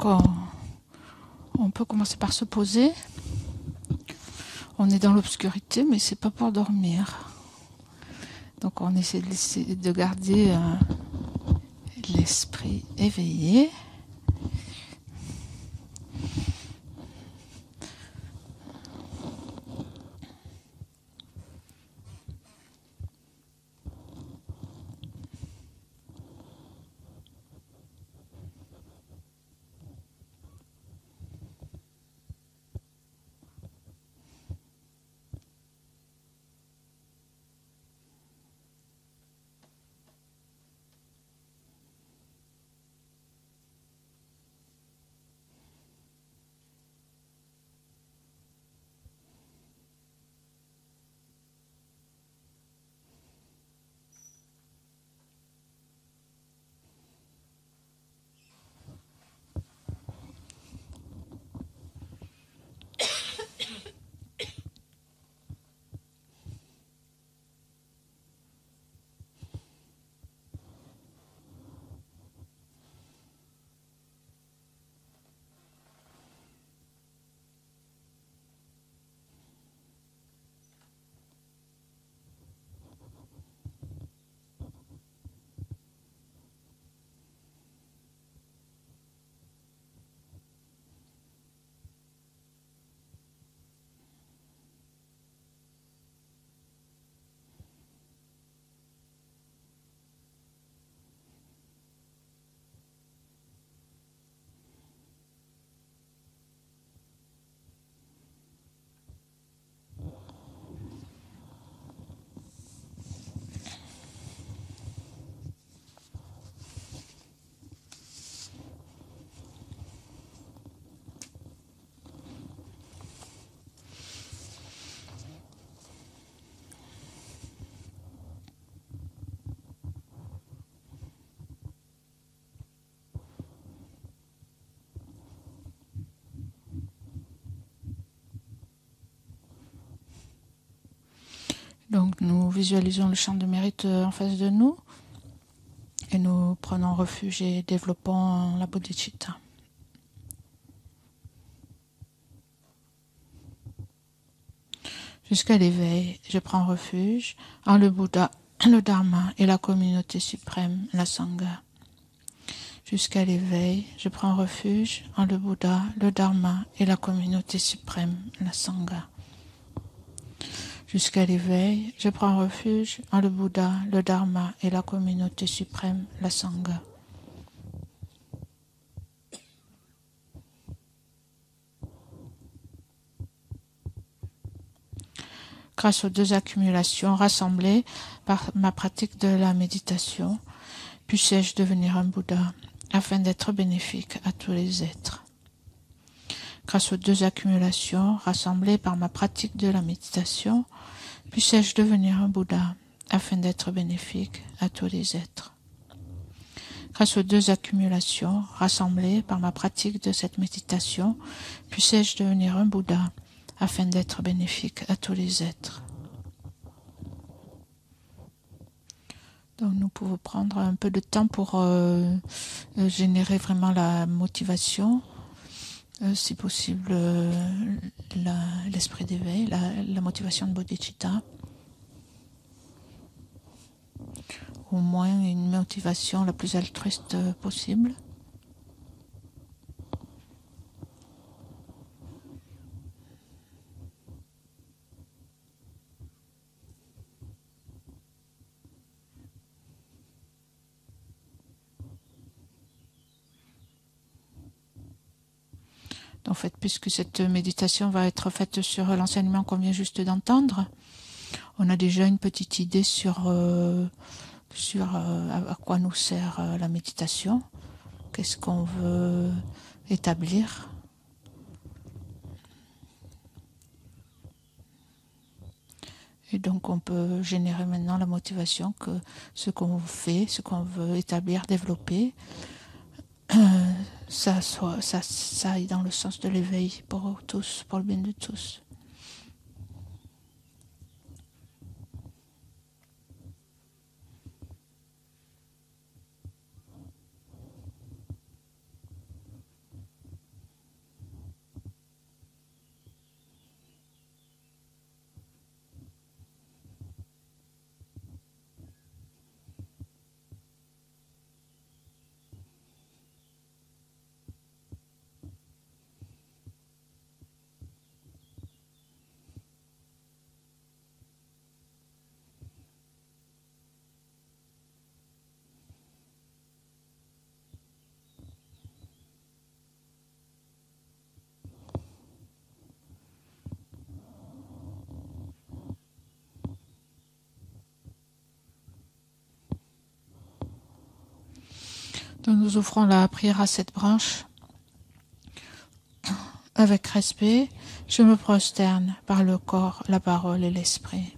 on peut commencer par se poser. On est dans l'obscurité, mais c'est pas pour dormir. Donc on essaie de garder l'esprit éveillé. Donc nous visualisons le champ de mérite en face de nous et nous prenons refuge et développons la bodhicitta. Jusqu'à l'éveil, je prends refuge en le Bouddha, le Dharma et la communauté suprême, la Sangha. Jusqu'à l'éveil, je prends refuge en le Bouddha, le Dharma et la communauté suprême, la Sangha. Jusqu'à l'éveil, je prends refuge en le Bouddha, le Dharma et la communauté suprême, la Sangha. Grâce aux deux accumulations rassemblées par ma pratique de la méditation, puissais-je devenir un Bouddha afin d'être bénéfique à tous les êtres. Grâce aux deux accumulations rassemblées par ma pratique de la méditation, puissais-je devenir un Bouddha afin d'être bénéfique à tous les êtres. Grâce aux deux accumulations rassemblées par ma pratique de cette méditation, puissais-je devenir un Bouddha afin d'être bénéfique à tous les êtres. Donc nous pouvons prendre un peu de temps pour générer vraiment la motivation, si possible l'esprit d'éveil, la motivation de bodhicitta. Au moins une motivation la plus altruiste possible. En fait, puisque cette méditation va être faite sur l'enseignement qu'on vient juste d'entendre, on a déjà une petite idée sur à quoi nous sert la méditation, qu'est-ce qu'on veut établir. Et donc on peut générer maintenant la motivation que ce qu'on fait, ce qu'on veut établir, développer, ça aille dans le sens de l'éveil pour tous, pour le bien de tous. Donc nous offrons la prière à cette branche. Avec respect, je me prosterne par le corps, la parole et l'esprit.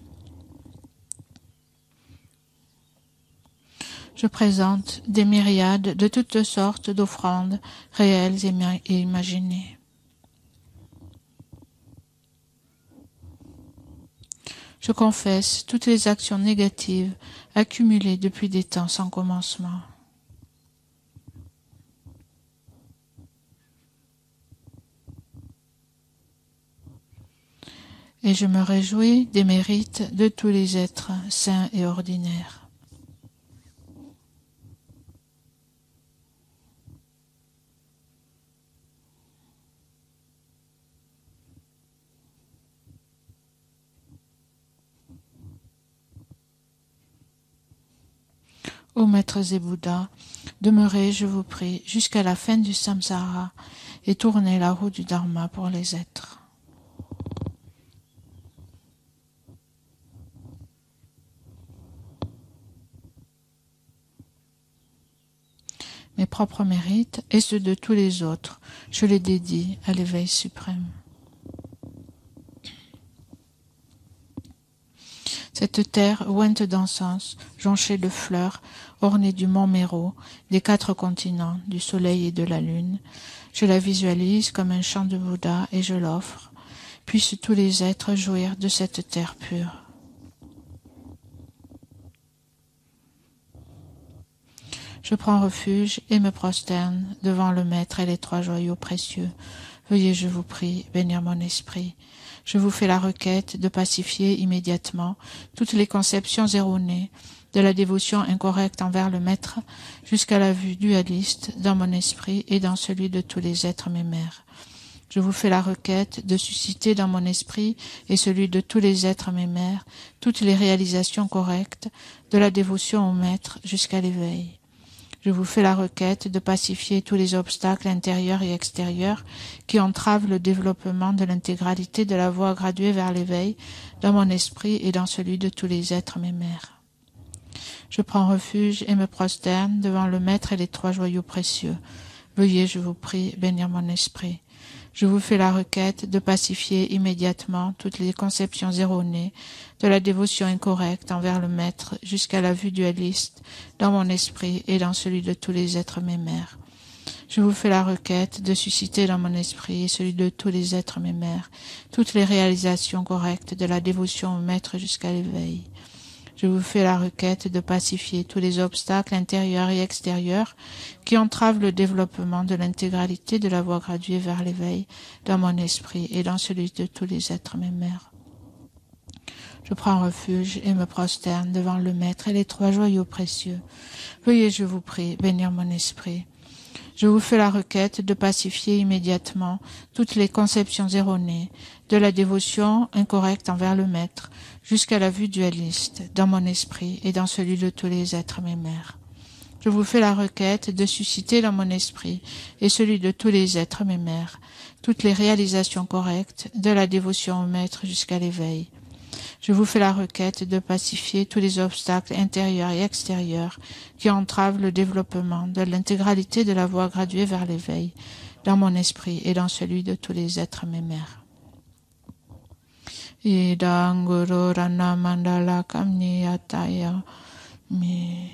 Je présente des myriades de toutes sortes d'offrandes réelles et imaginées. Je confesse toutes les actions négatives accumulées depuis des temps sans commencement. Et je me réjouis des mérites de tous les êtres saints et ordinaires. Ô maîtres et Bouddhas, demeurez, je vous prie, jusqu'à la fin du samsara et tournez la roue du dharma pour les êtres. Mes propres mérites et ceux de tous les autres, je les dédie à l'éveil suprême. Cette terre ointe d'encens, jonchée de fleurs, ornée du mont Méro, des 4 continents, du soleil et de la lune, je la visualise comme un champ de Bouddha et je l'offre. Puissent tous les êtres jouir de cette terre pure. Je prends refuge et me prosterne devant le Maître et les 3 joyaux précieux. Veuillez, je vous prie, bénir mon esprit. Je vous fais la requête de pacifier immédiatement toutes les conceptions erronées de la dévotion incorrecte envers le Maître jusqu'à la vue dualiste dans mon esprit et dans celui de tous les êtres mémères. Je vous fais la requête de susciter dans mon esprit et celui de tous les êtres mémères toutes les réalisations correctes de la dévotion au Maître jusqu'à l'éveil. Je vous fais la requête de pacifier tous les obstacles intérieurs et extérieurs qui entravent le développement de l'intégralité de la voie graduée vers l'éveil dans mon esprit et dans celui de tous les êtres mémères. Je prends refuge et me prosterne devant le Maître et les 3 joyaux précieux. Veuillez, je vous prie, bénir mon esprit. Je vous fais la requête de pacifier immédiatement toutes les conceptions erronées de la dévotion incorrecte envers le Maître jusqu'à la vue dualiste dans mon esprit et dans celui de tous les êtres mémères. Je vous fais la requête de susciter dans mon esprit et celui de tous les êtres mémères toutes les réalisations correctes de la dévotion au Maître jusqu'à l'éveil. Je vous fais la requête de pacifier tous les obstacles intérieurs et extérieurs qui entravent le développement de l'intégralité de la voie graduée vers l'éveil dans mon esprit et dans celui de tous les êtres mémères. Je prends refuge et me prosterne devant le Maître et les 3 joyaux précieux. Veuillez, je vous prie, bénir mon esprit. Je vous fais la requête de pacifier immédiatement toutes les conceptions erronées de la dévotion incorrecte envers le Maître jusqu'à la vue dualiste dans mon esprit et dans celui de tous les êtres mémères. Je vous fais la requête de susciter dans mon esprit et celui de tous les êtres mémères toutes les réalisations correctes de la dévotion au Maître jusqu'à l'éveil. Je vous fais la requête de pacifier tous les obstacles intérieurs et extérieurs qui entravent le développement de l'intégralité de la voie graduée vers l'éveil dans mon esprit et dans celui de tous les êtres mémères. Idang Guru Rana Mandala Kamniyataya Mi.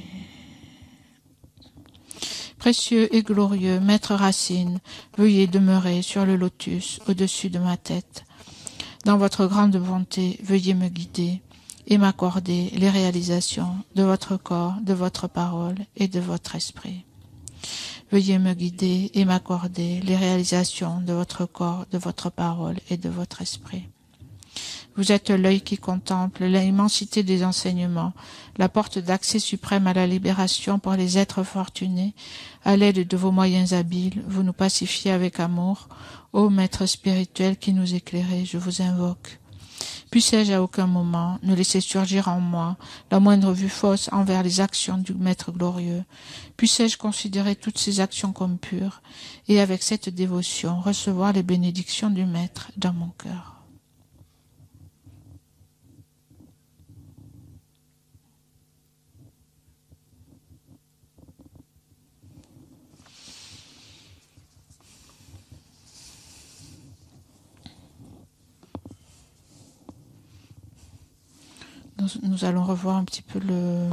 Précieux et glorieux Maître Racine, veuillez demeurer sur le lotus au-dessus de ma tête. Dans votre grande bonté, veuillez me guider et m'accorder les réalisations de votre corps, de votre parole et de votre esprit. Veuillez me guider et m'accorder les réalisations de votre corps, de votre parole et de votre esprit. Vous êtes l'œil qui contemple l'immensité des enseignements, la porte d'accès suprême à la libération pour les êtres fortunés. À l'aide de vos moyens habiles, vous nous pacifiez avec amour. Ô Maître spirituel qui nous éclairez, je vous invoque. Puissais-je à aucun moment ne laisser surgir en moi la moindre vue fausse envers les actions du Maître glorieux. Puissais-je considérer toutes ces actions comme pures et avec cette dévotion recevoir les bénédictions du Maître dans mon cœur. nous allons revoir un petit peu le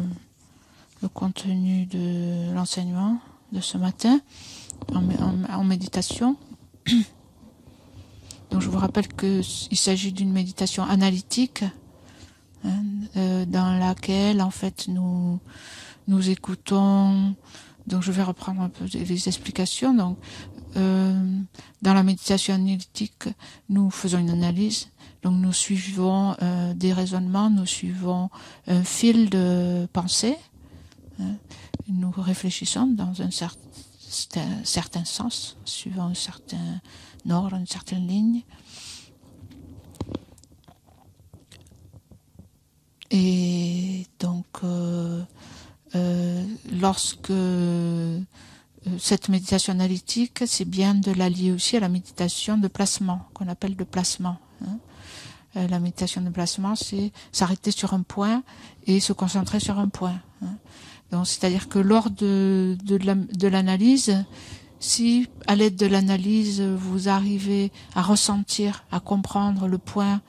contenu de l'enseignement de ce matin en méditation. Donc je vous rappelle qu'il s'agit d'une méditation analytique, dans laquelle en fait nous écoutons. Donc je vais reprendre un peu les explications. Donc dans la méditation analytique, nous faisons une analyse. Donc nous suivons des raisonnements, nous suivons un fil de pensée. Nous réfléchissons dans un certain sens, suivant un certain ordre, une certaine ligne. Et donc, lorsque cette méditation analytique, c'est bien de la lier aussi à la méditation de placement, qu'on appelle de placement. La méditation de placement, c'est s'arrêter sur un point et se concentrer sur un point. Donc, c'est-à-dire que lors de l'analyse, si à l'aide de l'analyse, vous arrivez à ressentir, à comprendre le point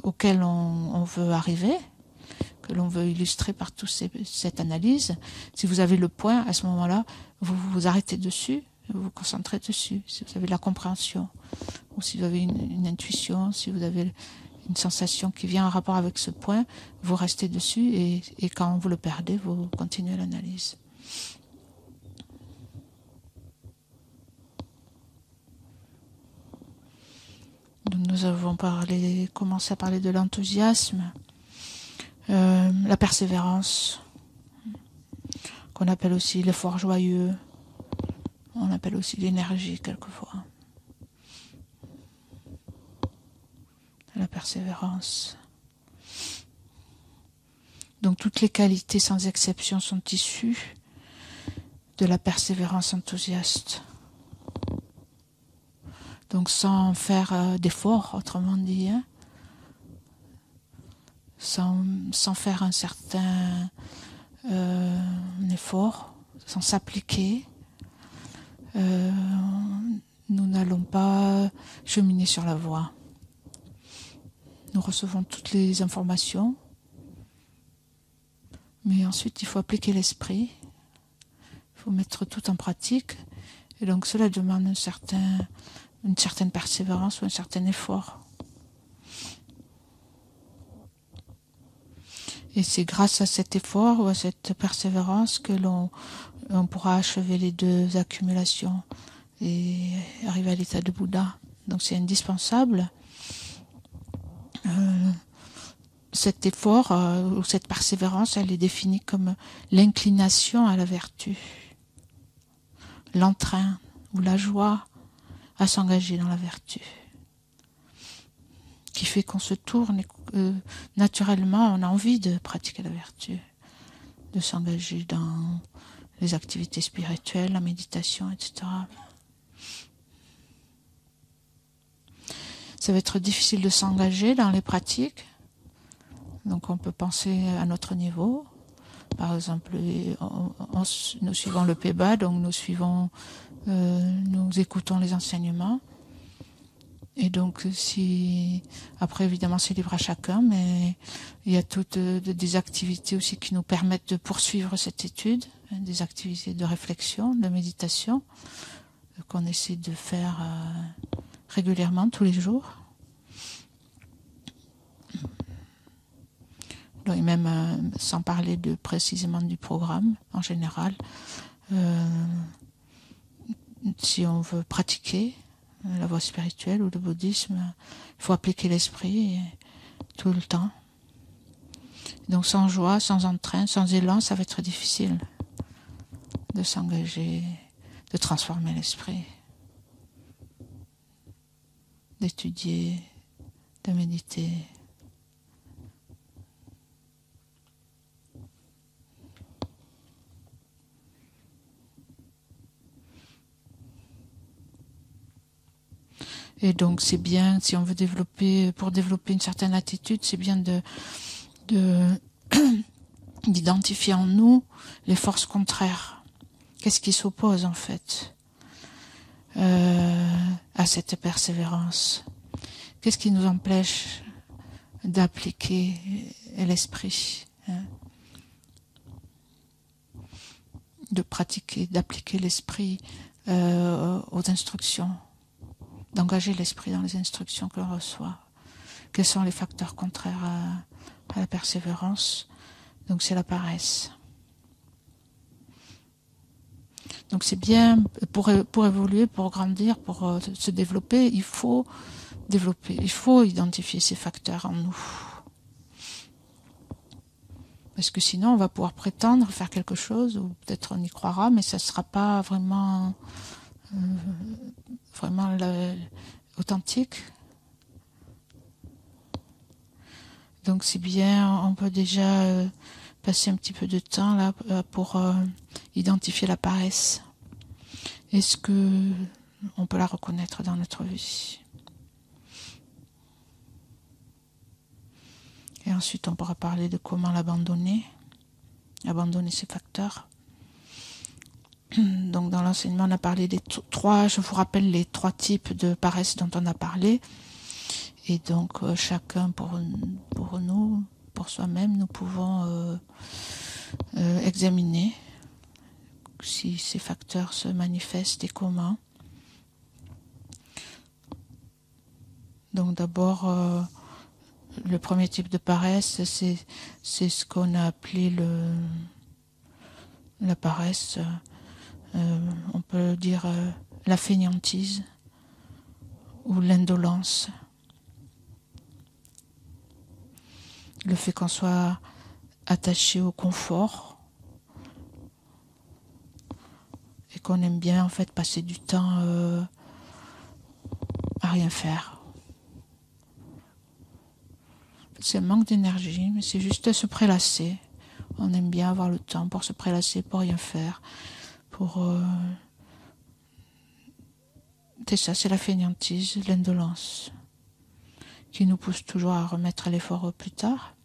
auquel on veut arriver, que l'on veut illustrer par cette analyse, si vous avez le point, à ce moment-là, vous vous arrêtez dessus, vous vous concentrez dessus, si vous avez la compréhension, ou si vous avez une intuition, si vous avez une sensation qui vient en rapport avec ce point, vous restez dessus et quand vous le perdez, vous continuez l'analyse. Donc nous avons commencé à parler de l'enthousiasme, la persévérance, qu'on appelle aussi l'effort joyeux, on appelle aussi l'énergie quelquefois. La persévérance. Donc toutes les qualités sans exception sont issues de la persévérance enthousiaste. Donc sans faire d'effort, autrement dit, sans faire un certain effort, sans s'appliquer, nous n'allons pas cheminer sur la voie. Nous recevons toutes les informations, mais ensuite il faut appliquer l'esprit, il faut mettre tout en pratique, et donc cela demande une certaine persévérance ou un certain effort. Et c'est grâce à cet effort ou à cette persévérance que on pourra achever les 2 accumulations et arriver à l'état de Bouddha. Donc c'est indispensable. Cet effort ou cette persévérance, elle est définie comme l'inclination à la vertu, l'entrain ou la joie à s'engager dans la vertu, qui fait qu'on se tourne et naturellement on a envie de pratiquer la vertu, de s'engager dans les activités spirituelles, la méditation, etc. Ça va être difficile de s'engager dans les pratiques. Donc on peut penser à notre niveau. Par exemple, nous suivons le PEBA, donc nous écoutons les enseignements. Et donc après évidemment c'est libre à chacun, mais il y a toutes des activités aussi qui nous permettent de poursuivre cette étude, des activités de réflexion, de méditation, qu'on essaie de faire régulièrement, tous les jours. Et même sans parler précisément du programme en général, si on veut pratiquer la voie spirituelle ou le bouddhisme, il faut appliquer l'esprit tout le temps. Donc sans joie, sans entrain, sans élan, ça va être difficile de s'engager, de transformer l'esprit, d'étudier, de méditer. Et donc c'est bien, si on veut pour développer une certaine attitude, c'est bien d'identifier en nous les forces contraires. Qu'est-ce qui s'oppose en fait à cette persévérance? Qu'est-ce qui nous empêche d'appliquer l'esprit, hein, de pratiquer, d'appliquer l'esprit aux instructions, d'engager l'esprit dans les instructions que l'on reçoit. Quels sont les facteurs contraires à la persévérance? Donc c'est la paresse. Donc c'est bien, pour évoluer, pour grandir, pour se développer, il faut identifier ces facteurs en nous. Parce que sinon on va pouvoir prétendre faire quelque chose, ou peut-être on y croira, mais ça ne sera pas vraiment authentique. Donc c'est bien, on peut déjà passer un petit peu de temps là pour identifier la paresse. Est-ce que on peut la reconnaître dans notre vie? Et ensuite on pourra parler de comment abandonner ces facteurs. Donc dans l'enseignement on a parlé des trois, je vous rappelle les trois types de paresse dont on a parlé. Et donc chacun pour nous, pour soi-même, nous pouvons examiner si ces facteurs se manifestent et comment. Donc d'abord, le premier type de paresse, c'est ce qu'on a appelé la paresse, on peut dire la fainéantise ou l'indolence. Le fait qu'on soit attaché au confort et qu'on aime bien en fait passer du temps à rien faire. C'est un manque d'énergie, mais c'est juste se prélasser. On aime bien avoir le temps pour se prélasser, pour rien faire. C'est ça, c'est la fainéantise, l'indolence, qui nous pousse toujours à remettre l'effort plus tard.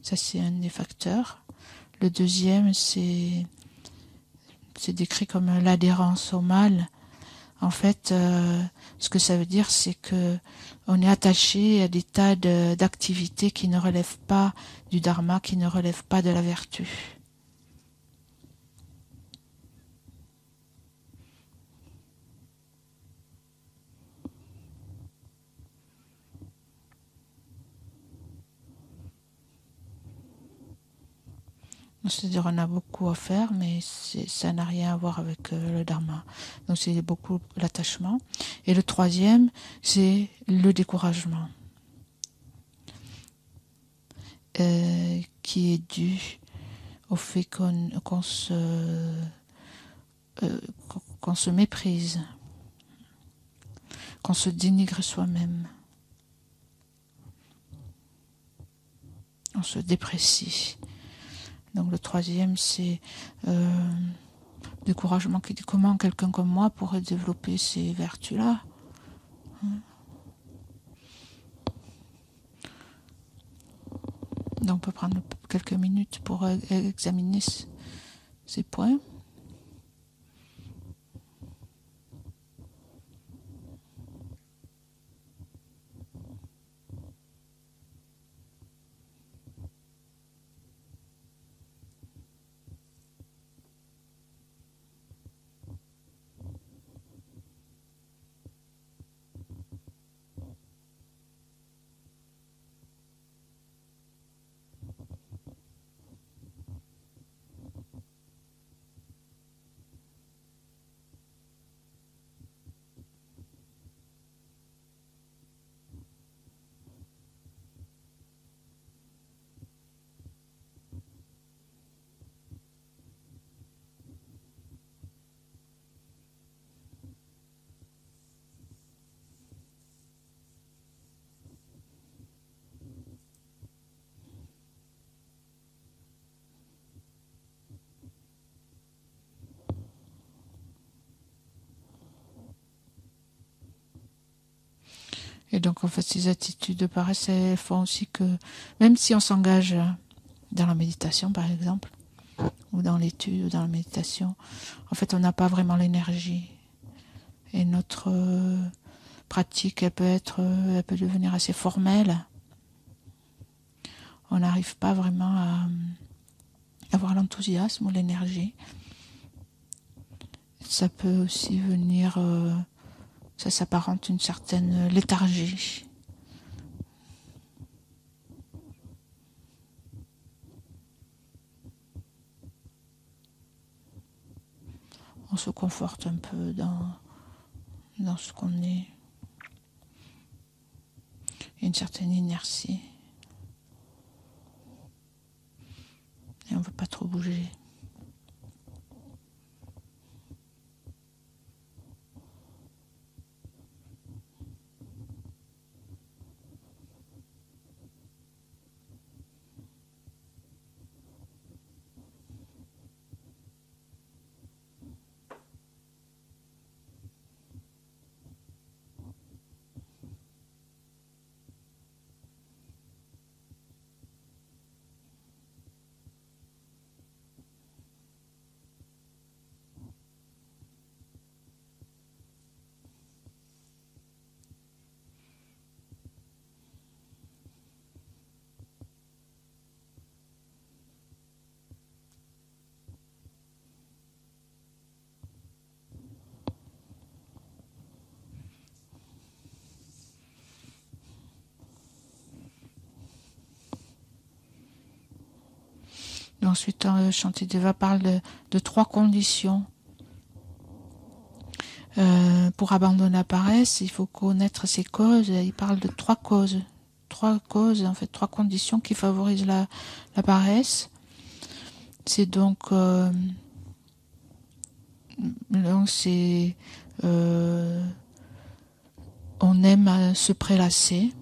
Ça, c'est un des facteurs. Le deuxième, c'est décrit comme l'adhérence au mal. En fait, ce que ça veut dire, c'est que on est attaché à des tas d'activités qui ne relèvent pas du dharma, qui ne relèvent pas de la vertu. C'est-à-dire on a beaucoup à faire, mais ça n'a rien à voir avec le dharma. Donc c'est beaucoup l'attachement. Et le troisième, c'est le découragement, qui est dû au fait qu'on se méprise, qu'on se dénigre soi-même, on se déprécie. Donc le troisième, c'est découragement, qui dit comment quelqu'un comme moi pourrait développer ces vertus-là. Donc on peut prendre quelques minutes pour examiner ces points. Et donc en fait ces attitudes de paresse, elles font aussi que même si on s'engage dans la méditation par exemple, ou dans l'étude ou dans la méditation, en fait on n'a pas vraiment l'énergie. Et notre pratique, elle peut devenir assez formelle. On n'arrive pas vraiment à avoir l'enthousiasme ou l'énergie. Ça peut aussi venir, ça s'apparente à une certaine léthargie. On se conforte un peu dans ce qu'on est. Il y a une certaine inertie. Et on ne veut pas trop bouger. Ensuite, Shantideva parle de 3 conditions. Pour abandonner la paresse, il faut connaître ses causes. Il parle de 3 causes. 3 causes, en fait, 3 conditions qui favorisent la paresse. C'est donc c'est on aime se prélasser.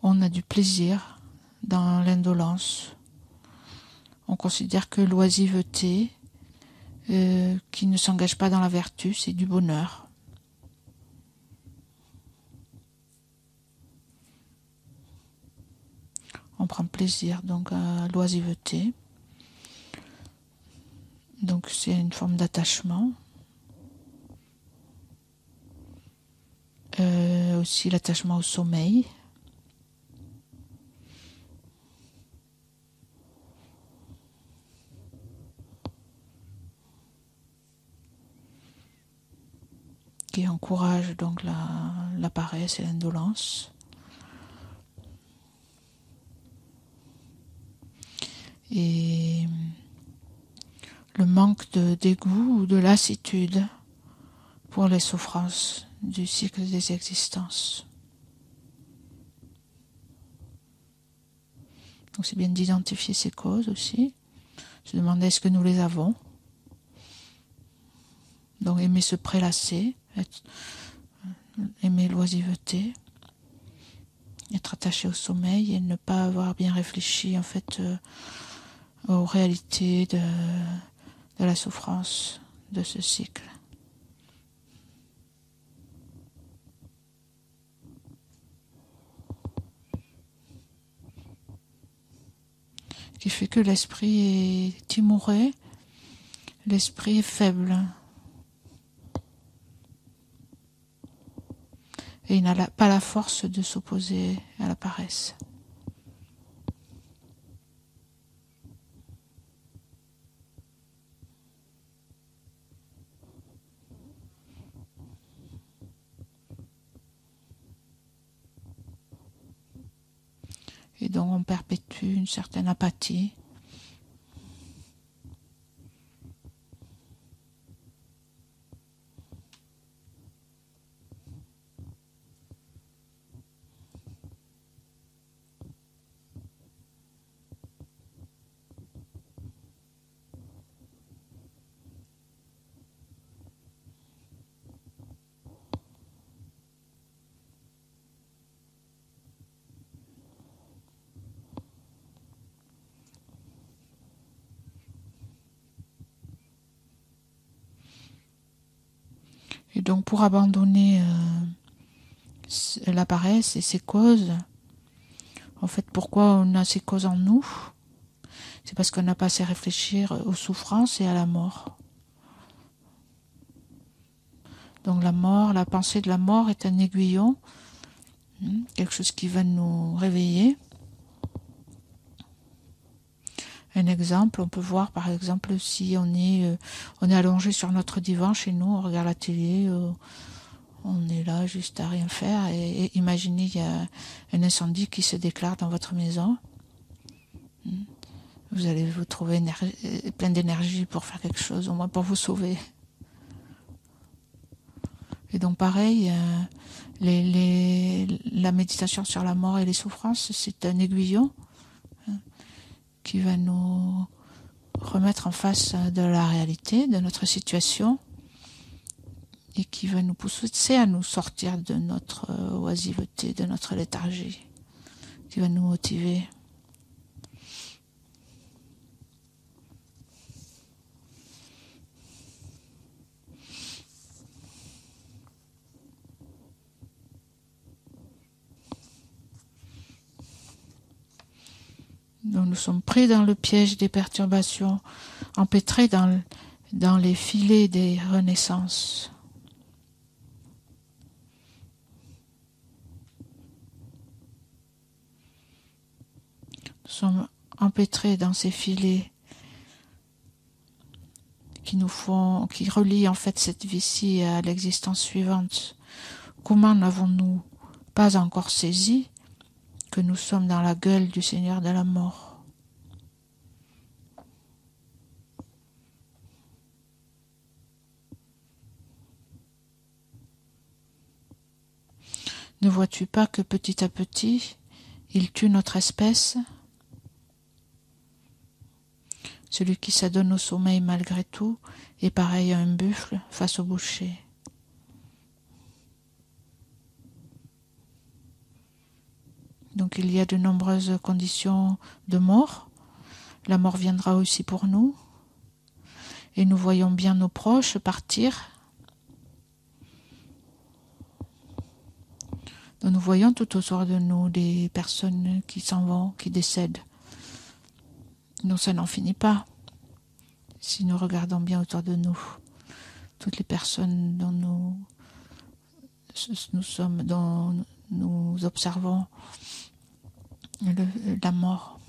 On a du plaisir dans l'indolence. On considère que l'oisiveté, qui ne s'engage pas dans la vertu, c'est du bonheur. On prend plaisir donc à l'oisiveté. Donc c'est une forme d'attachement. Aussi l'attachement au sommeil. Qui encourage donc la paresse et l'indolence. Et le manque de dégoût ou de lassitude pour les souffrances du cycle des existences. Donc c'est bien d'identifier ces causes aussi. Se demander est-ce que nous les avons. Donc aimer se prélasser, aimer l'oisiveté, être attaché au sommeil et ne pas avoir bien réfléchi en fait aux réalités de la souffrance de ce cycle. Ce qui fait que l'esprit est timoré, l'esprit est faible. Et il n'a pas la force de s'opposer à la paresse. Et donc on perpétue une certaine apathie. Et donc pour abandonner la paresse et ses causes, en fait pourquoi on a ces causes en nous? C'est parce qu'on n'a pas assez réfléchir aux souffrances et à la mort. Donc la mort, la pensée de la mort est un aiguillon, quelque chose qui va nous réveiller. Un exemple, on peut voir par exemple si on est allongé sur notre divan chez nous, on regarde la télé, on est là juste à rien faire et imaginez il y a un incendie qui se déclare dans votre maison. Vous allez vous trouver plein d'énergie pour faire quelque chose, au moins pour vous sauver. Et donc pareil, la méditation sur la mort et les souffrances, c'est un aiguillon qui va nous remettre en face de la réalité, de notre situation, et qui va nous pousser à nous sortir de notre oisiveté, de notre léthargie, qui va nous motiver. Donc nous sommes pris dans le piège des perturbations, empêtrés dans les filets des renaissances. Nous sommes empêtrés dans ces filets qui relient en fait cette vie-ci à l'existence suivante. Comment n'avons-nous pas encore saisi que nous sommes dans la gueule du Seigneur de la mort? Ne vois-tu pas que petit à petit, il tue notre espèce? Celui qui s'adonne au sommeil malgré tout est pareil à un buffle face au boucher. Donc il y a de nombreuses conditions de mort. La mort viendra aussi pour nous. Et nous voyons bien nos proches partir. Donc nous voyons tout autour de nous des personnes qui s'en vont, qui décèdent. Donc ça n'en finit pas. Si nous regardons bien autour de nous, toutes les personnes dont dont nous observons la mort.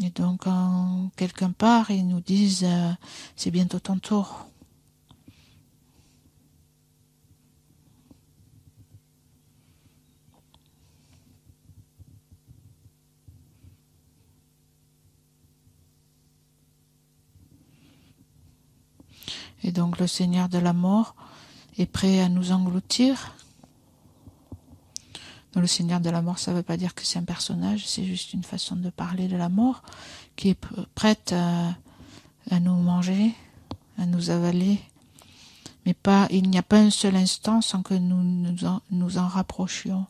Et donc quand quelqu'un part, ils nous disent c'est bientôt ton tour. Et donc le Seigneur de la mort est prêt à nous engloutir. Donc le Seigneur de la mort, ça ne veut pas dire que c'est un personnage, c'est juste une façon de parler de la mort qui est prête à nous manger, à nous avaler. Mais il n'y a pas un seul instant sans que nous en rapprochions.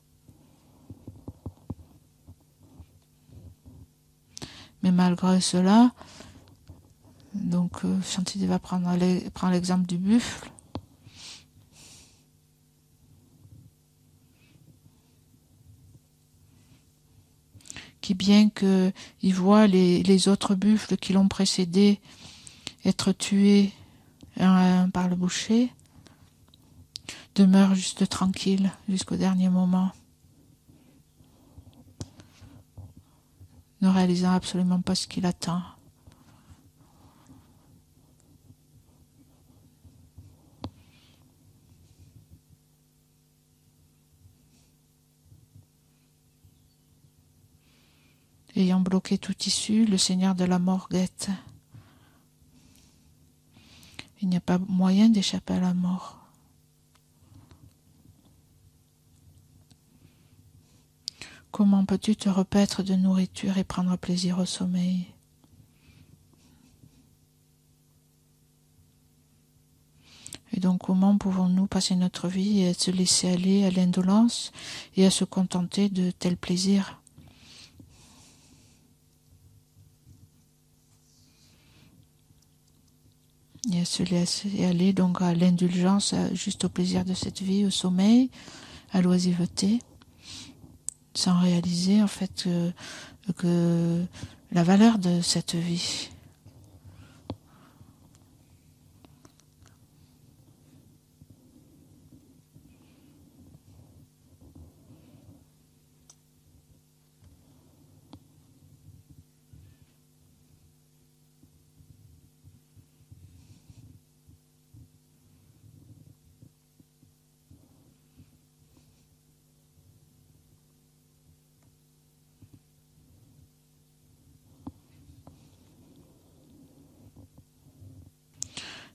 Mais malgré cela, donc Shantideva prend l'exemple du buffle. Qui bien qu'il voit les autres buffles qui l'ont précédé être tués un à un par le boucher, demeure juste tranquille jusqu'au dernier moment, ne réalisant absolument pas ce qu'il attend. Ayant bloqué toute issue, le Seigneur de la mort guette. Il n'y a pas moyen d'échapper à la mort. Comment peux-tu te repaître de nourriture et prendre plaisir au sommeil? Et donc comment pouvons-nous passer notre vie et se laisser aller à l'indolence et à se contenter de tels plaisirs? Et à se laisser aller donc à l'indulgence, juste au plaisir de cette vie, au sommeil, à l'oisiveté, sans réaliser en fait que la valeur de cette vie.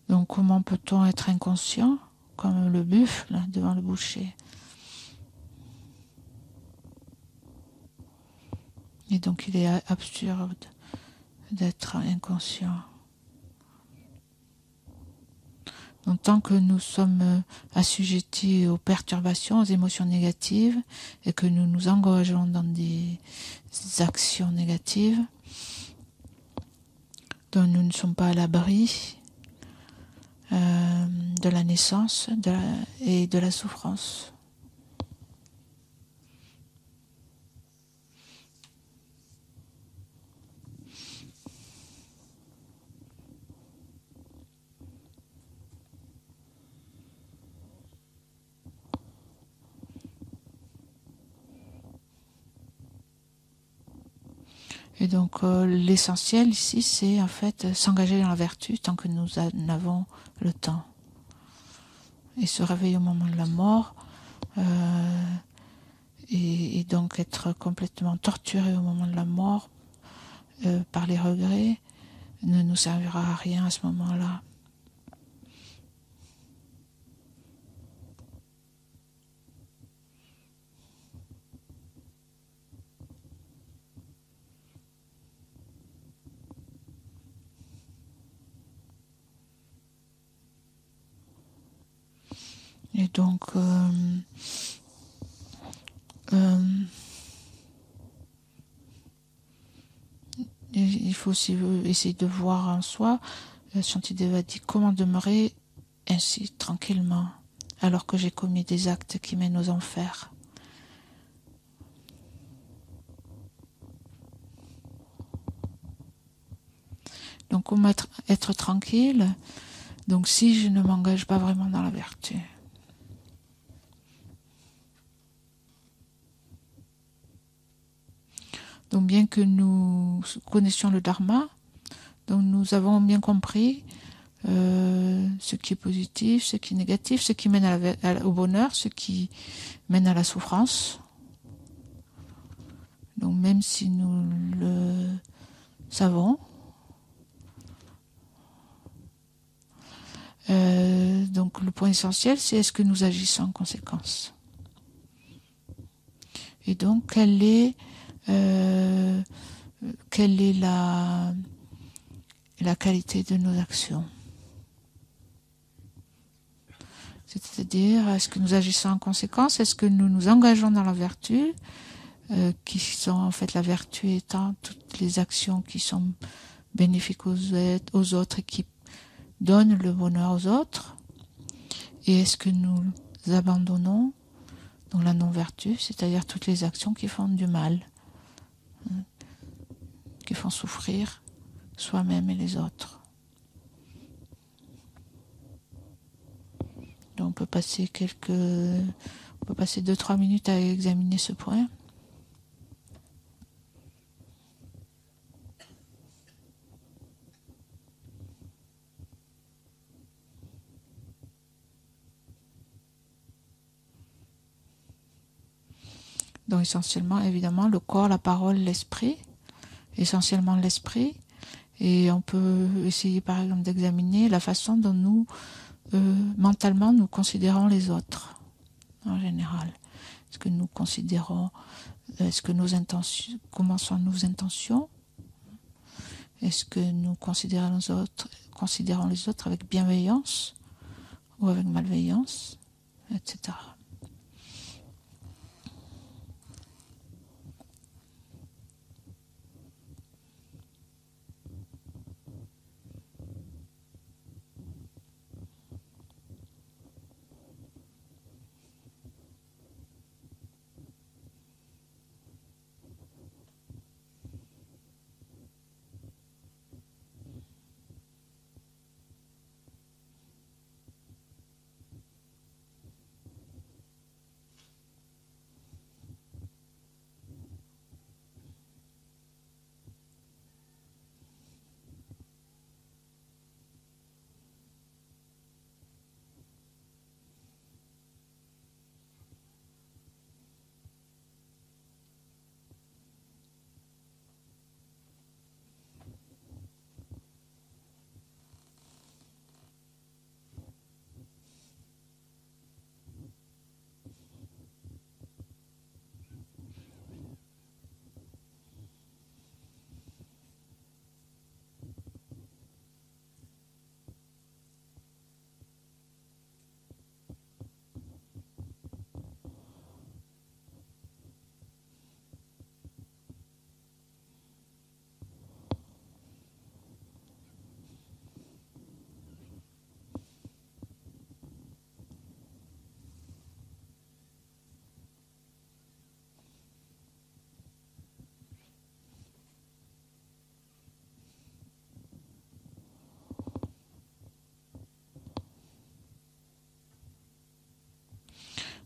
Donc comment peut-on être inconscient, comme le buffle devant le boucher? Et donc il est absurde d'être inconscient. Donc tant que nous sommes assujettis aux perturbations, aux émotions négatives, et que nous nous engageons dans des actions négatives, dont nous ne sommes pas à l'abri de la naissance et de la souffrance. Et donc l'essentiel ici, c'est en fait s'engager dans la vertu tant que nous en avons le temps. Et se réveiller au moment de la mort, et donc être complètement torturé au moment de la mort par les regrets, ne nous servira à rien à ce moment-là. Et donc, il faut aussi essayer de voir en soi, Shantideva dit, comment demeurer ainsi, tranquillement, alors que j'ai commis des actes qui mènent aux enfers. Donc, comment être tranquille? Donc, si je ne m'engage pas vraiment dans la vertu. Donc, bien que nous connaissions le Dharma, donc nous avons bien compris ce qui est positif, ce qui est négatif, ce qui mène au bonheur, ce qui mène à la souffrance. Donc, même si nous le savons, donc le point essentiel, c'est est-ce que nous agissons en conséquence. Et donc, quelle est la qualité de nos actions? C'est-à-dire, est-ce que nous agissons en conséquence? Est-ce que nous nous engageons dans la vertu, qui sont en fait la vertu étant toutes les actions qui sont bénéfiques aux autres et qui donnent le bonheur aux autres? Et est-ce que nous abandonnons donc la non-vertu, c'est-à-dire toutes les actions qui font du mal, qui font souffrir soi-même et les autres? Donc on peut passer 2-3 minutes à examiner ce point. Donc essentiellement, évidemment, le corps, la parole, l'esprit, essentiellement l'esprit. Et on peut essayer par exemple d'examiner la façon dont nous, mentalement, nous considérons les autres, en général. Est-ce que nous considérons, nos intentions, comment sont nos intentions? Est-ce que nous considérons les autres avec bienveillance ou avec malveillance, etc.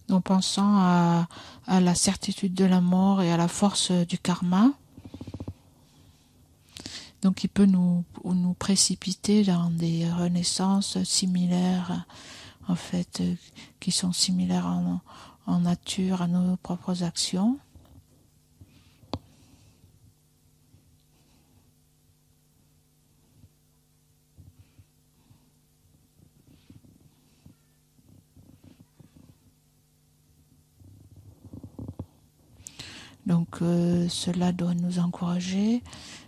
en pensant à la certitude de la mort et à la force du karma. Donc il peut nous précipiter dans des renaissances similaires, en fait, qui sont similaires en nature à nos propres actions. Donc cela doit nous encourager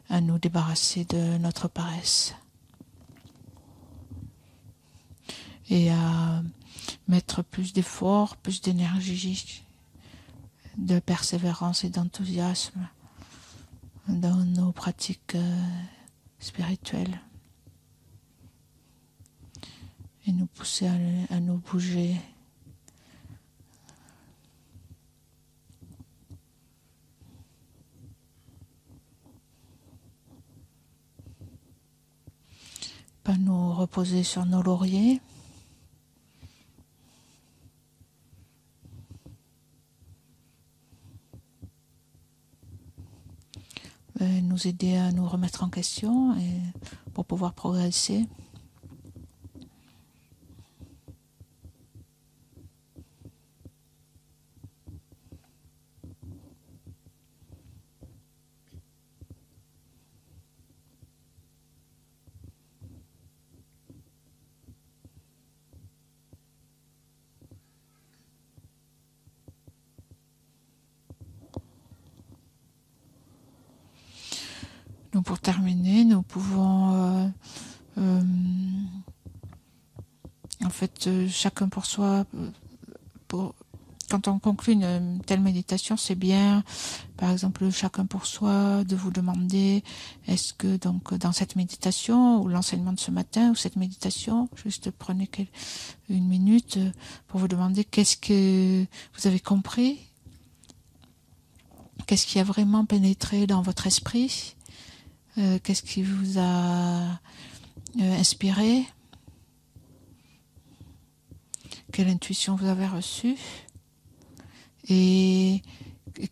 à nous débarrasser de notre paresse et à mettre plus d'efforts, plus d'énergie, de persévérance et d'enthousiasme dans nos pratiques spirituelles et nous pousser à nous bouger. Pas nous reposer sur nos lauriers. Nous aider à nous remettre en question et pour pouvoir progresser. Donc pour terminer, nous pouvons en fait chacun pour soi, quand on conclut une telle méditation, c'est bien, par exemple, chacun pour soi, de vous demander, est-ce que donc dans cette méditation, ou l'enseignement de ce matin, ou cette méditation, juste prenez une minute pour vous demander qu'est-ce que vous avez compris, qu'est-ce qui a vraiment pénétré dans votre esprit, qu'est-ce qui vous a inspiré, quelle intuition vous avez reçue, et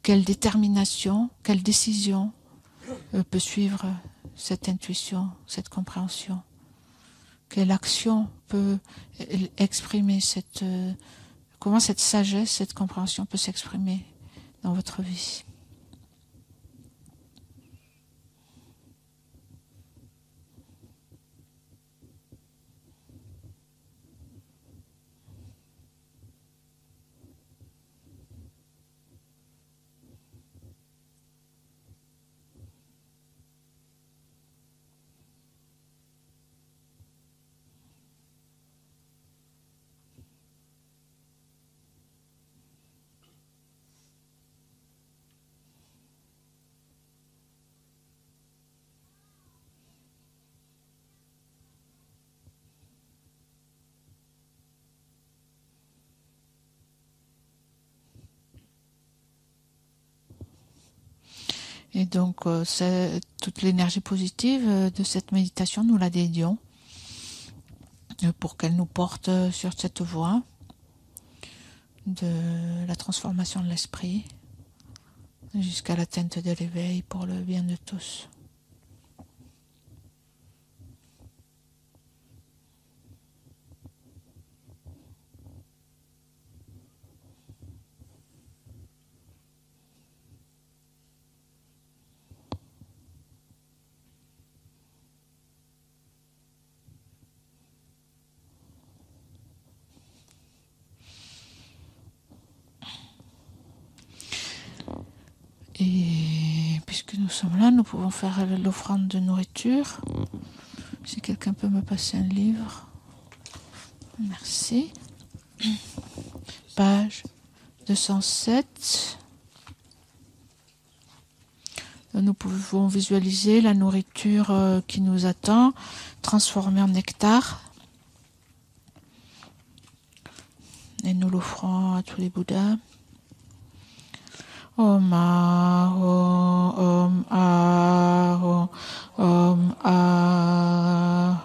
quelle détermination, quelle décision peut suivre cette intuition, cette compréhension. Quelle action peut exprimer comment cette sagesse, cette compréhension peut s'exprimer dans votre vie. Et donc, toute l'énergie positive de cette méditation, nous la dédions pour qu'elle nous porte sur cette voie de la transformation de l'esprit jusqu'à l'atteinte de l'éveil pour le bien de tous. Et puisque nous sommes là, nous pouvons faire l'offrande de nourriture. Si quelqu'un peut me passer un livre. Merci. Page 207. Nous pouvons visualiser la nourriture qui nous attend, transformée en nectar. Et nous l'offrons à tous les Bouddhas. Om Aho, Om Aho, Om Aho.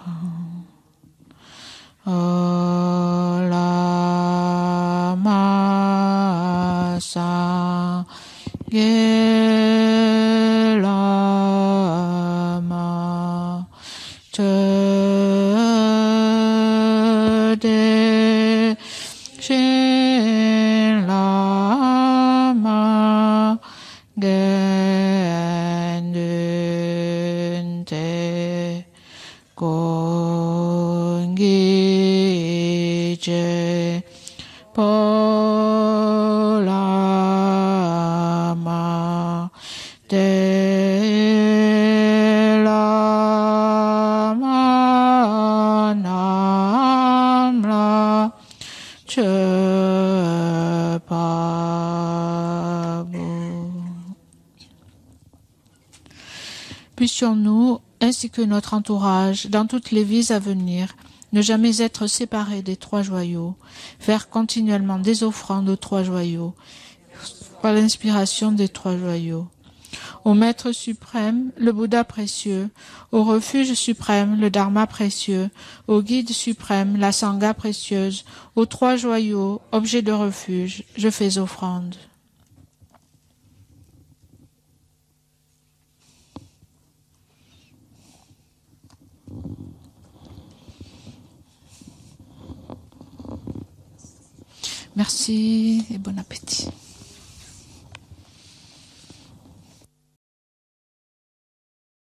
Olama. Lama Gelama Tede Shin Lama Gendunte Gongije Polama De Lama Namla Chepabu. Puissions-nous, ainsi que notre entourage, dans toutes les vies à venir, ne jamais être séparés des trois joyaux, faire continuellement des offrandes aux trois joyaux, par l'inspiration des trois joyaux. Au Maître suprême, le Bouddha précieux, au refuge suprême, le Dharma précieux, au guide suprême, la Sangha précieuse, aux trois joyaux, objets de refuge, je fais offrande. Merci et bon appétit.